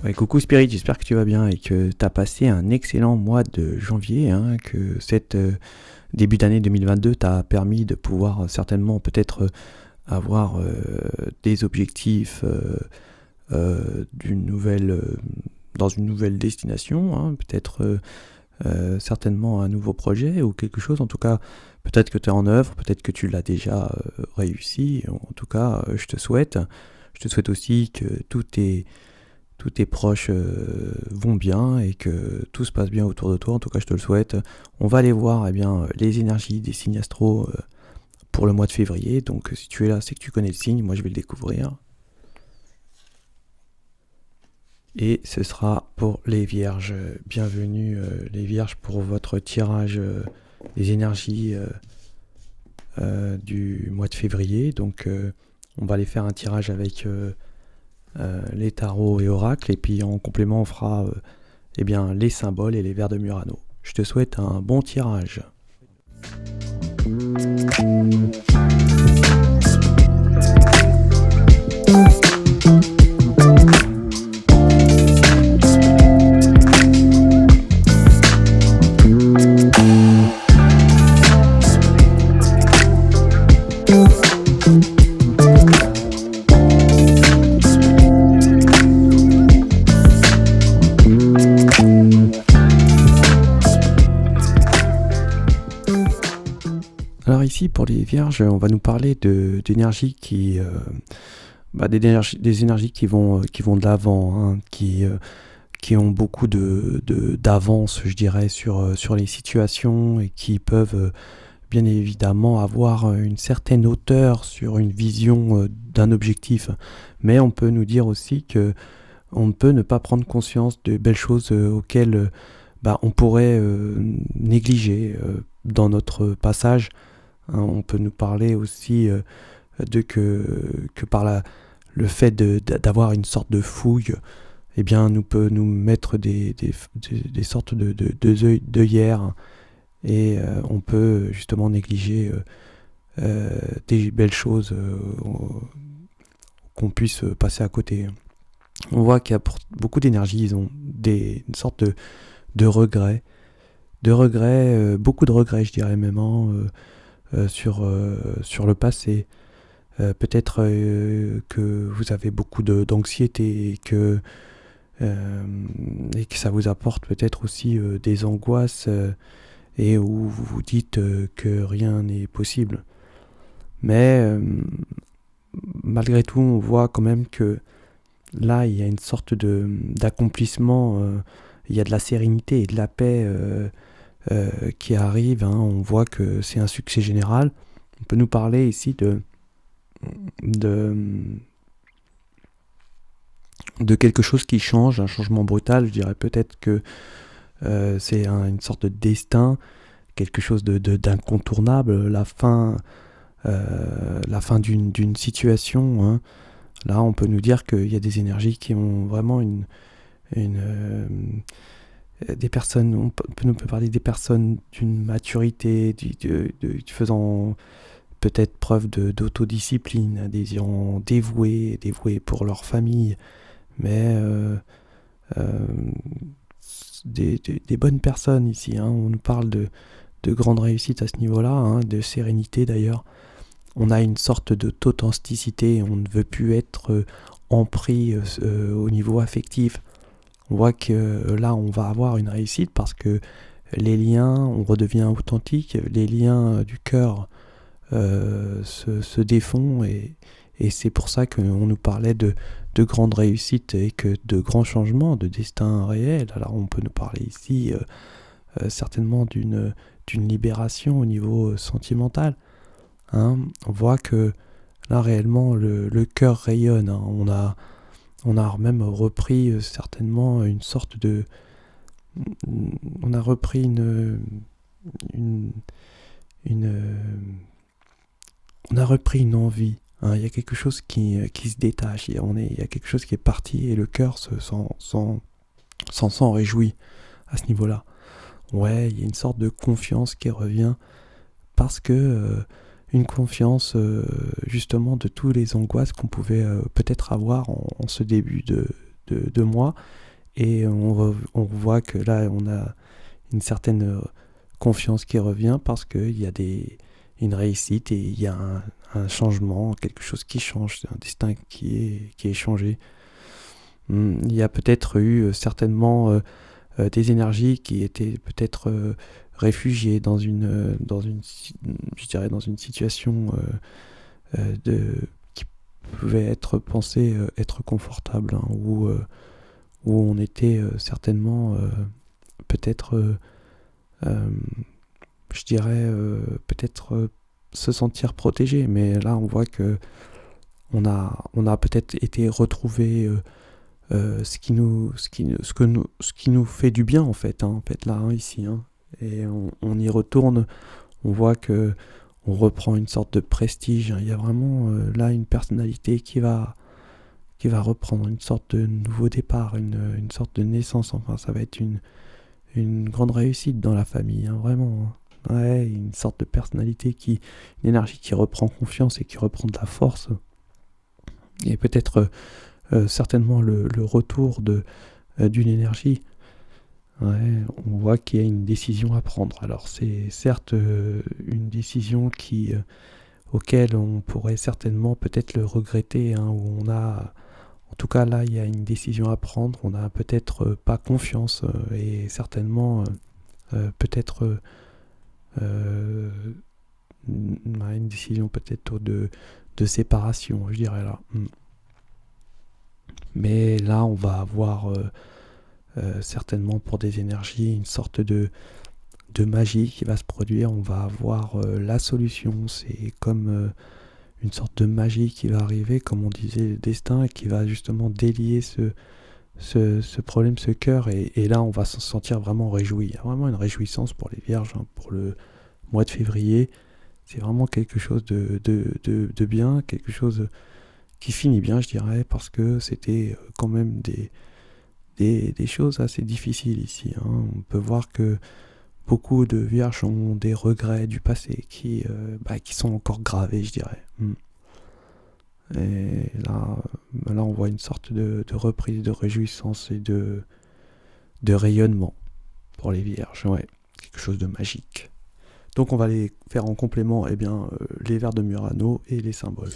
Ouais, coucou Spirit, j'espère que tu vas bien et que tu as passé un excellent mois de janvier, que cette début d'année 2022 t'a permis de pouvoir certainement peut-être avoir des objectifs dans une nouvelle destination, peut-être certainement un nouveau projet ou quelque chose. En tout cas, peut-être que tu es en œuvre, peut-être que tu l'as déjà réussi. En tout cas, je te souhaite aussi que tous tes proches vont bien et que tout se passe bien autour de toi. En tout cas, je te le souhaite. On va aller voir les énergies des signes astro pour le mois de février. Donc, si tu es là, c'est que tu connais le signe. Moi, je vais le découvrir. Et ce sera pour les vierges. Bienvenue les vierges pour votre tirage des énergies du mois de février. Donc, on va aller faire un tirage avec les tarots et oracles, et puis en complément on fera les symboles et les vers de Murano. Je te souhaite un bon tirage. Alors ici pour les vierges, on va nous parler d'énergies qui des énergies qui vont de l'avant, qui ont beaucoup d'avance, je dirais, sur les situations et qui peuvent bien évidemment avoir une certaine hauteur sur une vision d'un objectif. Mais on peut nous dire aussi que on peut ne pas prendre conscience de belles choses auxquelles on pourrait négliger dans notre passage. On peut nous parler aussi que par le fait d'avoir une sorte de fouille, nous peut nous mettre des sortes d'œillères et on peut justement négliger des belles choses qu'on puisse passer à côté. On voit qu'il y a beaucoup d'énergie, ils ont une sorte de regrets, beaucoup de regrets, je dirais même, sur le passé. Peut-être que vous avez beaucoup d'anxiété et que ça vous apporte peut-être aussi des angoisses et où vous vous dites que rien n'est possible. Mais malgré tout, on voit quand même que là, il y a une sorte d'accomplissement, il y a de la sérénité et de la paix qui arrive. On voit que c'est un succès général. On peut nous parler ici de quelque chose qui change, un changement brutal. Je dirais peut-être que c'est une sorte de destin, quelque chose d'incontournable, la fin la fin d'une situation, hein. Là, on peut nous dire qu'il y a des énergies qui ont vraiment des personnes, on peut parler des personnes d'une maturité, faisant peut-être preuve d'autodiscipline, des gens dévoués pour leur famille, mais des bonnes personnes ici, hein. On nous parle de grandes réussites à ce niveau-là, hein, de sérénité d'ailleurs. On a une sorte de d'authenticité, on ne veut plus être empris au niveau affectif. On voit que là, on va avoir une réussite parce que les liens, on redevient authentique, les liens du cœur se défont et c'est pour ça qu'on nous parlait de grandes réussites et que de grands changements, de destin réel. Alors on peut nous parler ici certainement d'une libération au niveau sentimental, hein. On voit que là réellement le cœur rayonne, hein. On a même repris certainement une sorte de... On a repris une, on a repris une envie, hein. Il y a quelque chose qui se détache, il y a quelque chose qui est parti et le cœur s'en réjouit à ce niveau-là. Ouais, il y a une sorte de confiance qui revient parce que une confiance justement de tous les angoisses qu'on pouvait peut-être avoir en ce début de mois. Et on voit que là, on a une certaine confiance qui revient parce qu'il y a une réussite et il y a un changement, quelque chose qui change, un destin qui est changé. Il y a peut-être eu certainement des énergies qui étaient peut-être réfugiées je dirais dans une situation qui pouvait être pensée être confortable, hein, où on était certainement peut-être, je dirais, peut-être se sentir protégé. Mais là, on voit que on a peut-être été retrouver ce qui nous fait du bien en fait, hein, là, hein, ici, hein. Et on y retourne, on voit que on reprend une sorte de prestige, hein. Il y a vraiment là une personnalité qui va reprendre une sorte de nouveau départ, une sorte de naissance. Enfin, ça va être une grande réussite dans la famille, hein, vraiment, hein. Ouais, une sorte de personnalité une énergie qui reprend confiance et qui reprend de la force. Et peut-être certainement le retour d'une énergie. Ouais, on voit qu'il y a une décision à prendre. Alors c'est certes une décision auquel on pourrait certainement peut-être le regretter, hein, où en tout cas là il y a une décision à prendre, on n'a peut-être pas confiance et certainement peut-être une décision peut-être de séparation, je dirais là. Mais là on va avoir certainement pour des énergies une sorte de magie qui va se produire, on va avoir la solution, c'est comme une sorte de magie qui va arriver, comme on disait, le destin, et qui va justement délier ce problème, ce cœur, et là on va se sentir vraiment réjoui. Il y a vraiment une réjouissance pour les vierges, hein, pour le mois de février. C'est vraiment quelque chose de bien, quelque chose qui finit bien, je dirais, parce que c'était quand même des choses assez difficiles ici, hein. On peut voir que beaucoup de vierges ont des regrets du passé qui sont encore gravés, je dirais. Et là, on voit une sorte de reprise, de réjouissance et de rayonnement pour les vierges. Ouais, quelque chose de magique. Donc on va les faire en complément, les vers de Murano et les symboles.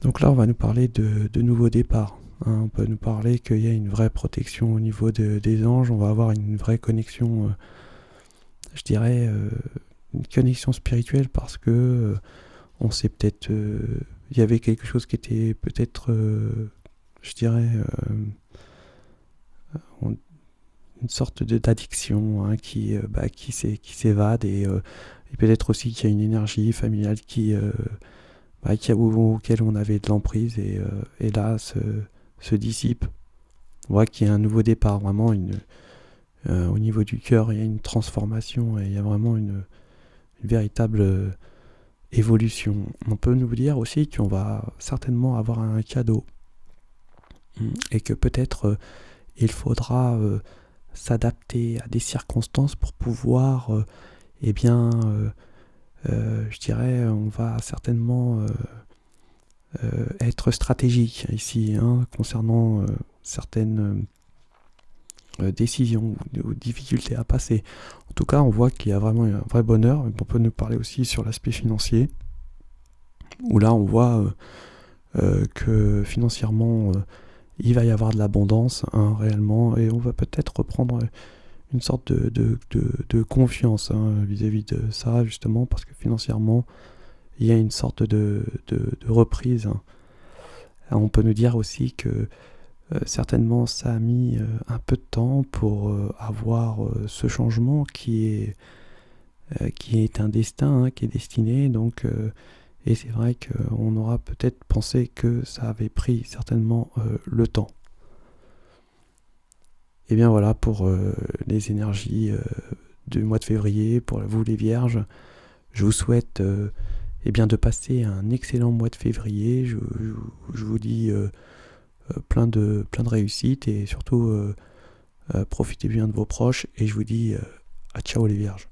Donc là, on va nous parler de nouveaux départs, hein. On peut nous parler qu'il y a une vraie protection au niveau des anges. On va avoir une vraie connexion, je dirais, une connexion spirituelle parce que on sait peut-être, il y avait quelque chose qui était peut-être, je dirais, une sorte d'addiction, hein, qui s'évade et peut-être aussi qu'il y a une énergie familiale auquel on avait de l'emprise et là se dissipe. On voit qu'il y a un nouveau départ, vraiment au niveau du cœur, il y a une transformation et il y a vraiment une véritable évolution. On peut nous dire aussi qu'on va certainement avoir un cadeau et que peut-être il faudra s'adapter à des circonstances pour pouvoir, je dirais, on va certainement être stratégique ici, hein, concernant certaines décisions ou difficultés à passer. En tout cas, on voit qu'il y a vraiment un vrai bonheur. On peut nous parler aussi sur l'aspect financier, où là, on voit que financièrement, il va y avoir de l'abondance, hein, réellement, et on va peut-être reprendre une sorte de confiance, hein, vis-à-vis de ça, justement, parce que financièrement, il y a une sorte de reprise, hein. Alors, on peut nous dire aussi que certainement ça a mis un peu de temps pour avoir ce changement qui est un destin, hein, qui est destiné. Donc, et c'est vrai qu'on aura peut-être pensé que ça avait pris certainement le temps. Et bien voilà pour les énergies du mois de février, pour vous les vierges. Je vous souhaite de passer un excellent mois de février. Je vous dis plein de réussite et surtout profitez bien de vos proches et je vous dis à ciao les vierges.